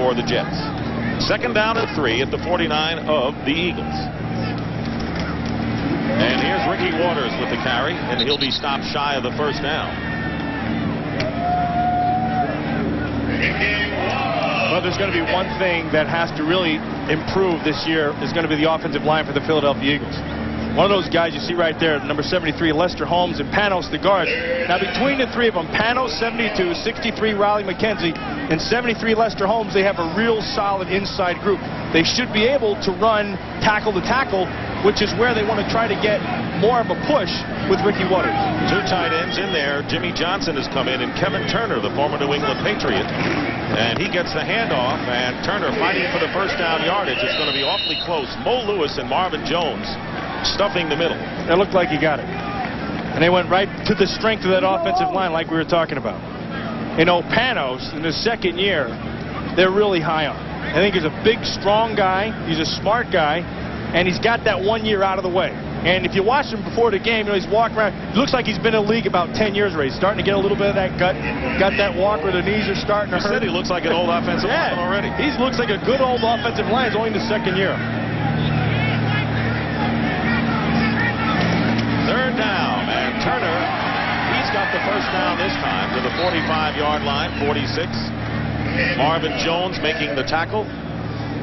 for the Jets. Second down and 3 at the 49 of the Eagles. And here's Ricky Waters with the carry, and he'll be stopped shy of the first down. Well, there's going to be one thing that has to really improve this year is going to be the offensive line for the Philadelphia Eagles. One of those guys you see right there, number 73, Lester Holmes, and Panos, the guard. Now, between the three of them, Panos, 72, 63, Riley McKenzie, and 73, Lester Holmes, they have a real solid inside group. They should be able to run tackle to tackle, which is where they want to try to get more of a push with Ricky Waters. Two tight ends in there. Jimmy Johnson has come in, and Kevin Turner, the former New England Patriot. And he gets the handoff, and Turner fighting for the first down yardage. It's going to be awfully close. Mo Lewis and Marvin Jones stuffing the middle. It looked like he got it. And they went right to the strength of that offensive line like we were talking about. You know, Panos, in his second year, they're really high on. I think he's a big, strong guy. He's a smart guy. And he's got that 1 year out of the way. And if you watch him before the game, you know, he's walking around. It looks like he's been in the league about 10 years already. He's starting to get a little bit of that gut. Got that walk where the knees are starting to hurt. He looks like an old offensive lineman already. He looks like a good old offensive line. He's only in the second year. Third down, and Turner, he's got the first down this time to the 45-yard line, 46. Marvin Jones making the tackle.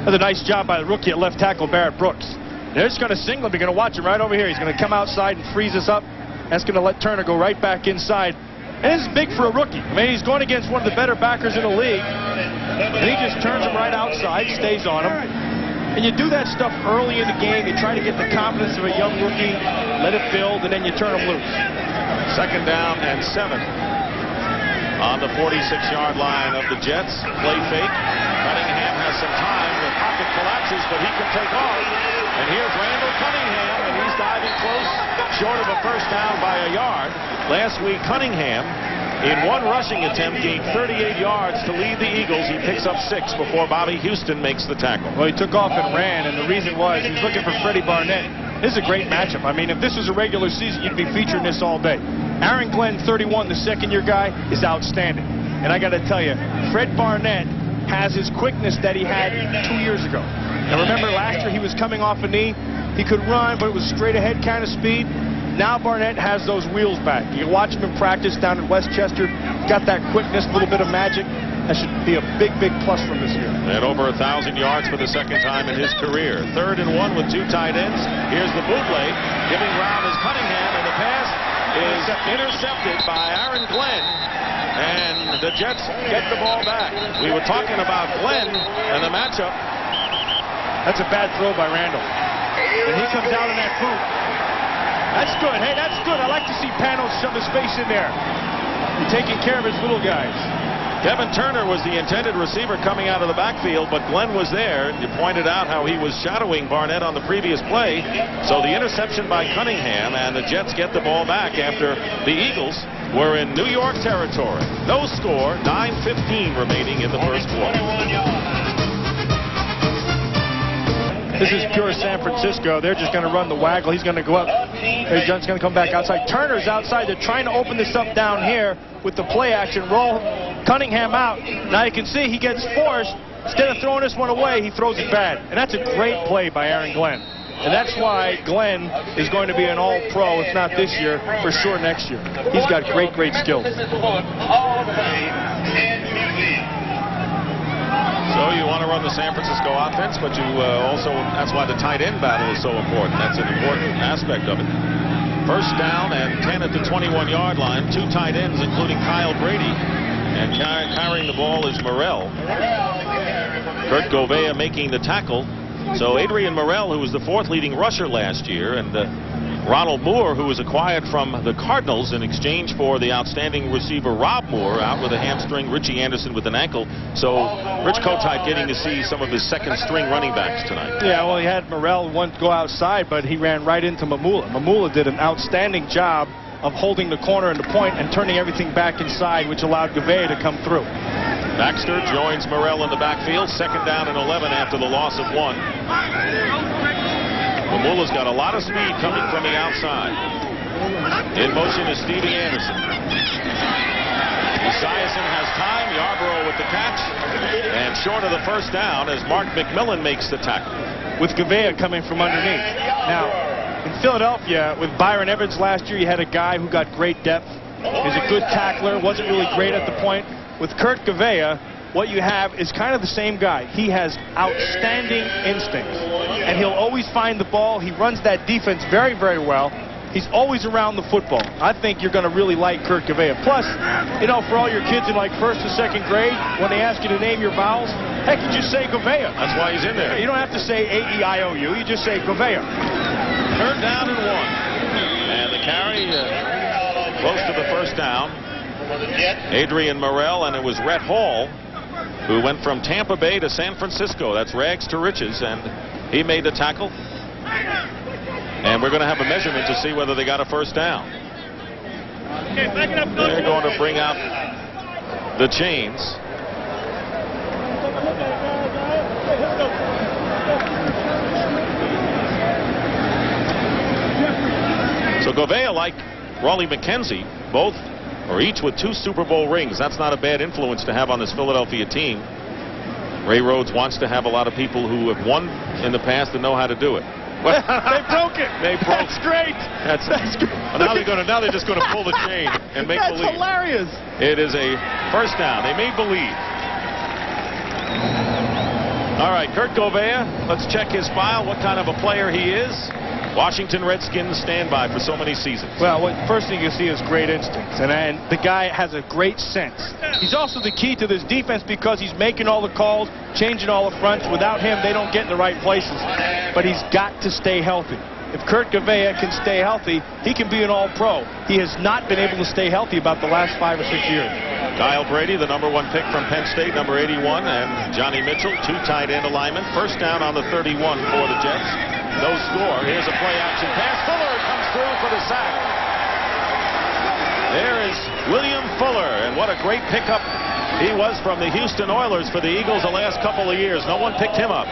That's a nice job by the rookie at left tackle, Barrett Brooks. They're just going to single him. You're going to watch him right over here. He's going to come outside and freeze us up. That's going to let Turner go right back inside. And this is big for a rookie. I mean, he's going against one of the better backers in the league. And he just turns him right outside, stays on him. And you do that stuff early in the game. You try to get the confidence of a young rookie, let it build, and then you turn him loose. Second down and 7 on the 46-yard line of the Jets. Play fake. Cunningham has some time. The pocket collapses, but he can take off. And here's Randall Cunningham, and he's diving close, short of a first down by a yard. Last week, Cunningham, in one rushing attempt, gained 38 yards to lead the Eagles. He picks up 6 before Bobby Houston makes the tackle. Well, he took off and ran, and the reason was he was looking for Freddie Barnett. This is a great matchup. I mean, if this was a regular season, you'd be featuring this all day. Aaron Glenn, 31, the second-year guy, is outstanding. And I got to tell you, Fred Barnett has his quickness that he had 2 years ago. Now, remember, last year he was coming off a knee. He could run, but it was straight-ahead kind of speed. Now Barnett has those wheels back. You can watch him in practice down in Westchester. Got that quickness, a little bit of magic. That should be a big, big plus from this year. And over 1,000 yards for the second time in his career. 3rd and 1 with 2 tight ends. Here's the bootleg. Giving ground is Cunningham, and the pass is intercepted by Aaron Glenn. And the Jets get the ball back. We were talking about Glenn and the matchup. That's a bad throw by Randall. And he comes out in that boot. That's good. Hey, that's good. I like to see Panos shove his face in there. He's taking care of his little guys. Kevin Turner was the intended receiver coming out of the backfield, but Glenn was there. You pointed out how he was shadowing Barnett on the previous play. So the interception by Cunningham, and the Jets get the ball back after the Eagles were in New York territory. No score, 9:15 remaining in the first quarter. This is pure San Francisco. They're just going to run the waggle. He's going to go up. He's going to come back outside. Turner's outside. They're trying to open this up down here with the play action. Roll Cunningham out. Now you can see he gets forced. Instead of throwing this one away, he throws it bad. And that's a great play by Aaron Glenn. And that's why Glenn is going to be an all-pro, if not this year, for sure next year. He's got great, great skills. So you want to run the San Francisco offense, but you also, that's why the tight end battle is so important. That's an important aspect of it. First down and 10 at the 21-yard line. 2 tight ends, including Kyle Brady. And carrying the ball is Morrell. Kurt Gouveia making the tackle. So Adrian Morrell, who was the 4th leading rusher last year, and Ronald Moore, who was acquired from the Cardinals in exchange for the outstanding receiver Rob Moore, out with a hamstring, Richie Anderson with an ankle. So Rich Kotite getting to see some of his second-string running backs tonight. Yeah, well, he had Morrell once go outside, but he ran right into Mamula. Mamula did an outstanding job of holding the corner and the point and turning everything back inside, which allowed Gouveia to come through. Baxter joins Morrell in the backfield. 2nd down and 11 after the loss of 1. Mamula's got a lot of speed coming from the outside. In motion is Stevie Anderson. He Esiason has time. Yarborough with the catch. And short of the first down as Mark McMillan makes the tackle. With Gavea coming from underneath. Now, in Philadelphia, with Byron Evans last year, you had a guy who got great depth. He's a good tackler, wasn't really great at the point. With Kurt Gavea, what you have is kind of the same guy. He has outstanding instincts, and he'll always find the ball. He runs that defense very, very well. He's always around the football. I think you're going to really like Kurt Gavea. Plus, you know, for all your kids in like first or second grade, when they ask you to name your vowels, heck, you just say Gavea. That's why he's in there. You don't have to say A-E-I-O-U. You just say Gavea. Third down and 1. And the carry close to the first down. Adrian Morrell, and it was Rhett Hall who went from Tampa Bay to San Francisco. That's rags to riches, and he made the tackle. And we're going to have a measurement to see whether they got a first down. They're going to bring out the chains. So Gavea, like Raleigh McKenzie, both or each with 2 Super Bowl rings. That's not a bad influence to have on this Philadelphia team. Ray Rhodes wants to have a lot of people who have won in the past and know how to do it. Well, they broke it. They broke. That's great. That's great. Well, now they're just going to pull the chain and make That's believe. Hilarious. It is a first down. They may believe. All right, Kurt Gavea. Let's check his file. What kind of a player he is. Washington Redskins standby for so many seasons. Well, first thing you see is great instincts, and the guy has a great sense. He's also the key to this defense because he's making all the calls, changing all the fronts. Without him, they don't get in the right places. But he's got to stay healthy. If Kurt Gavea can stay healthy, he can be an all-pro. He has not been able to stay healthy about the last 5 or 6 years. Kyle Brady, the #1 pick from Penn State, number 81, and Johnny Mitchell, 2 tight end alignment. First down on the 31 for the Jets. No score. Here's a play-action pass. Fuller comes through for the sack. There is William Fuller, and what a great pickup he was from the Houston Oilers for the Eagles the last couple of years. No one picked him up.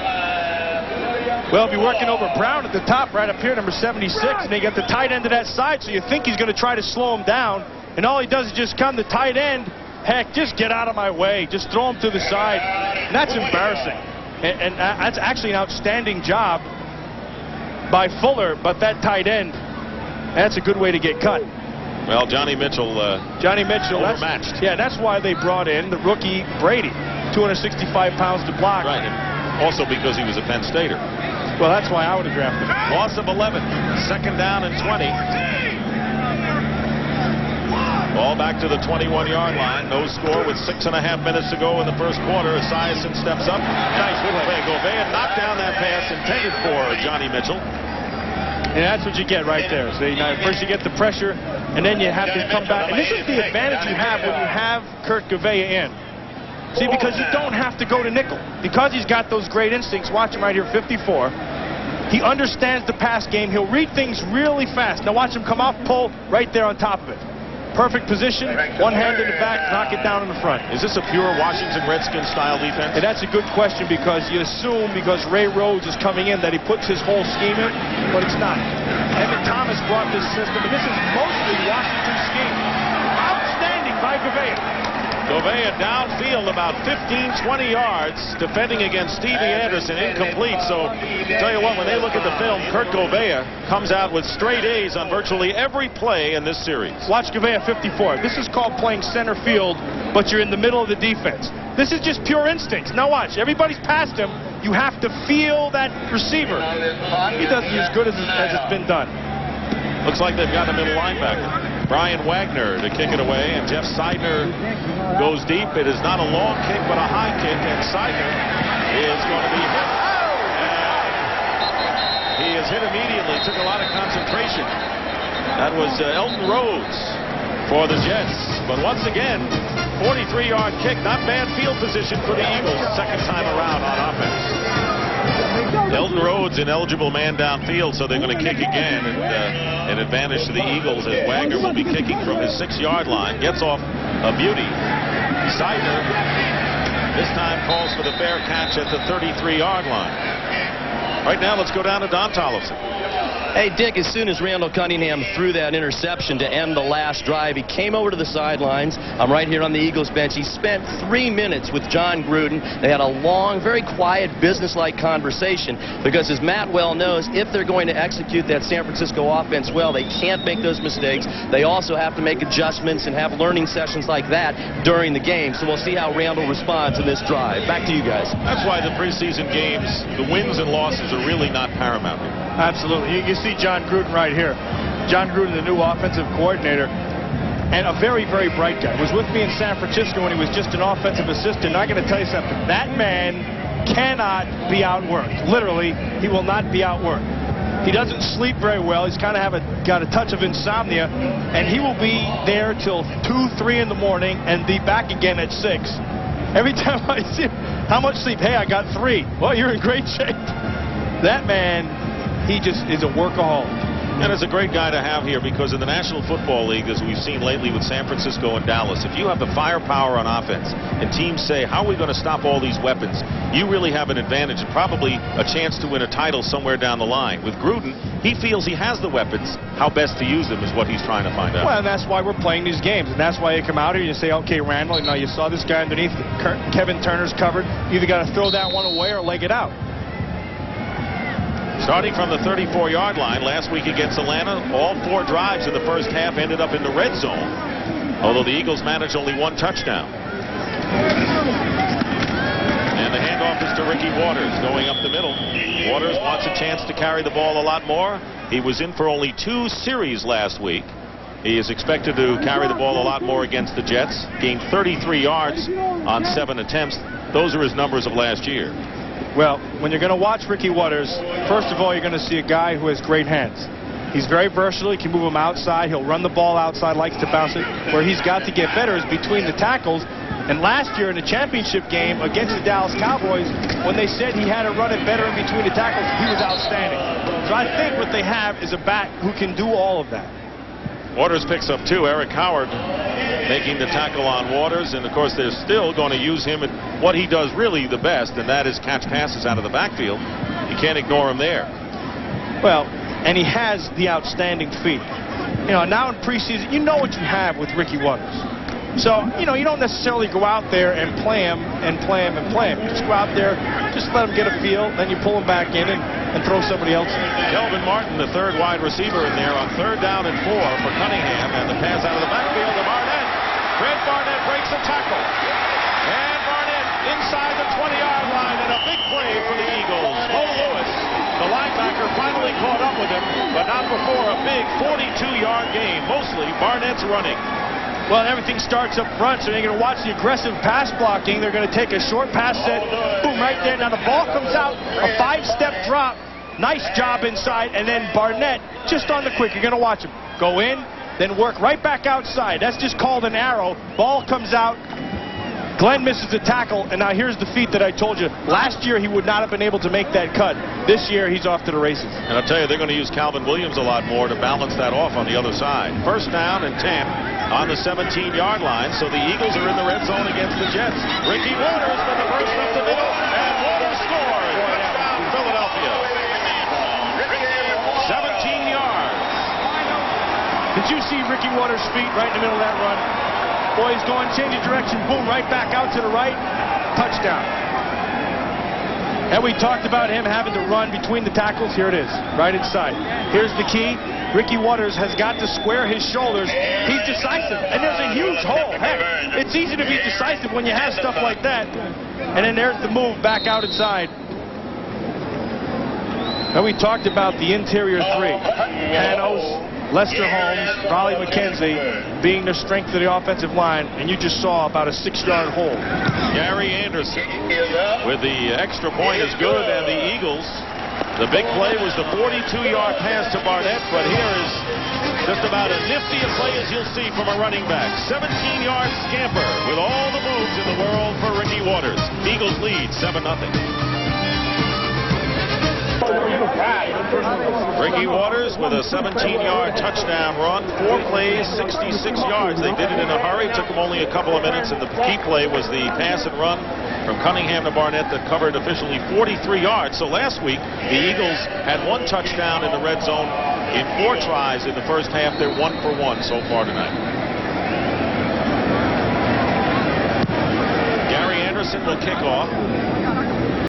Well, if you're working over Brown at the top right up here, number 76, and they get the tight end to that side, so you think he's going to try to slow him down, and all he does is just come to tight end. Heck, just get out of my way. Just throw him to the side. And that's embarrassing. And that's actually an outstanding job by Fuller, but that tight end, that's a good way to get cut. Well, Johnny Mitchell overmatched. That's why they brought in the rookie Brady, 265 pounds to block. Right, and also because he was a Penn Stater. Well, that's why I would have drafted him. Loss of 11, second down and 20. Ball back to the 21-yard line. No score with 6.5 minutes to go in the first quarter. Esiason steps up. Nice play. Gavea knocked down that pass intended for Johnny Mitchell. And that's what you get right there. So first you get the pressure, and then you have to come back. And this is the advantage you have when you have Kurt Gavea in. See, because you don't have to go to nickel. Because he's got those great instincts. Watch him right here, 54. He understands the pass game. He'll read things really fast. Now watch him come off, pull right there on top of it. Perfect position, one hand in the back, knock it down in the front. Is this a pure Washington Redskins style defense? And that's a good question because you assume because Ray Rhodes is coming in that he puts his whole scheme in, but it's not. Emmett Thomas brought this system, and this is mostly Washington's scheme. Outstanding by Gavea. Gavea downfield about 15, 20 yards, defending against Stevie Anderson, incomplete. So, tell you what, when they look at the film, Kurt Gavea comes out with straight A's on virtually every play in this series. Watch Gavea 54. This is called playing center field, but you're in the middle of the defense. This is just pure instincts. Now watch, everybody's past him. You have to feel that receiver. He doesn't as good as it's been done. Looks like they've got a middle linebacker. Brian Wagner to kick it away, and Jeff Seidner goes deep. It is not a long kick, but a high kick, and Seidner is going to be hit. And he is hit immediately, took a lot of concentration. That was Elton Rhodes for the Jets. But once again, 43-yard kick, not bad field position for the Eagles, second time around on offense. Elton Rhodes, an eligible man downfield, so they're going to kick again, and an advantage to the Eagles as Wagner will be kicking from his 6-yard line. Gets off a beauty. Seidner this time calls for the fair catch at the 33-yard line. Right now, let's go down to Don Tollefson. Hey, Dick, as soon as Randall Cunningham threw that interception to end the last drive, he came over to the sidelines. I'm right here on the Eagles bench. He spent 3 minutes with John Gruden. They had a long, very quiet, businesslike conversation because, as Matt well knows, if they're going to execute that San Francisco offense well, they can't make those mistakes. They also have to make adjustments and have learning sessions like that during the game. So we'll see how Randall responds in this drive. Back to you guys. That's why the preseason games, the wins and losses are really not paramount. Absolutely. You see John Gruden right here. John Gruden, the new offensive coordinator, and a very, very bright guy. Was with me in San Francisco when he was just an offensive assistant. And I got to tell you something. That man cannot be outworked. Literally, he will not be outworked. He doesn't sleep very well. He's kind of got a touch of insomnia, and he will be there till 2, 3 in the morning and be back again at 6. Every time I see him, how much sleep? Hey, I got 3. Well, you're in great shape. That man, he just is a workaholic. And it's a great guy to have here because in the National Football League, as we've seen lately with San Francisco and Dallas, if you have the firepower on offense and teams say, how are we going to stop all these weapons, you really have an advantage and probably a chance to win a title somewhere down the line. With Gruden, he feels he has the weapons. How best to use them is what he's trying to find out. Well, and that's why we're playing these games. And that's why you come out here and you say, okay, Randall, now you saw this guy underneath. Kevin Turner's covered. You either got to throw that one away or leg it out. Starting from the 34-yard line last week against Atlanta, all 4 drives in the first half ended up in the red zone, although the Eagles managed only 1 touchdown. And the handoff is to Ricky Waters going up the middle. Waters wants a chance to carry the ball a lot more. He was in for only 2 series last week. He is expected to carry the ball a lot more against the Jets. Gained 33 yards on 7 attempts. Those are his numbers of last year. Well, when you're going to watch Ricky Waters, first of all, you're going to see a guy who has great hands. He's very versatile. He can move them outside. He'll run the ball outside, likes to bounce it. Where he's got to get better is between the tackles. And last year in the championship game against the Dallas Cowboys, when they said he had to run it better in between the tackles, he was outstanding. So I think what they have is a back who can do all of that. Waters picks up 2. Eric Howard making the tackle on Waters, and of course they're still going to use him at what he does really the best, and that is catch passes out of the backfield. You can't ignore him there. Well, and he has the outstanding feet. You know, now in preseason, you know what you have with Ricky Waters. So, you know, you don't necessarily go out there and play him and play him and play him. You just go out there, just let him get a feel, then you pull him back in and throw somebody else in. Kelvin Martin, the 3rd wide receiver in there on 3rd down and 4 for Cunningham, and the pass out of the backfield to Barnett. Fred Barnett breaks a tackle. And Barnett inside the 20-yard line, and a big play for the Eagles. Mo Lewis, the linebacker, finally caught up with him, but not before a big 42-yard gain. Mostly Barnett's running. Well, everything starts up front, so you're going to watch the aggressive pass blocking. They're going to take a short pass set. Boom, right there. Now the ball comes out, a 5-step drop. Nice job inside, and then Barnett just on the quick. You're going to watch him go in, then work right back outside. That's just called an arrow. Ball comes out. Glenn misses the tackle, and now here's the feat that I told you. Last year, he would not have been able to make that cut. This year, he's off to the races. And I'll tell you, they're going to use Calvin Williams a lot more to balance that off on the other side. 1st down and 10 on the 17-yard line, so the Eagles are in the red zone against the Jets. Ricky Waters for the first up the middle, and Waters scores. Touchdown, Philadelphia. 17 yards. Did you see Ricky Waters' feet right in the middle of that run? Boy, he's going, changing direction, boom, right back out to the right, touchdown. And we talked about him having to run between the tackles. Here it is, right inside. Here's the key. Ricky Waters has got to square his shoulders. He's decisive, and there's a huge hole. Heck, it's easy to be decisive when you have stuff like that. And then there's the move back out inside. And we talked about the interior 3. Panos, Lester Holmes, Raleigh McKenzie being the strength of the offensive line, and you just saw about a 6-yard hole. Gary Anderson with the extra point is good, and the Eagles, the big play was the 42-yard pass to Barnett, but here is just about as nifty a play as you'll see from a running back. 17-yard scamper with all the moves in the world for Ricky Waters. Eagles lead 7-0. Ricky Waters with a 17-yard touchdown run, 4 plays, 66 yards. They did it in a hurry, took them only a couple of minutes, and the key play was the pass and run from Cunningham to Barnett that covered officially 43 yards. So last week, the Eagles had 1 touchdown in the red zone in 4 tries in the first half. They're 1 for 1 so far tonight. Gary Anderson will kick off.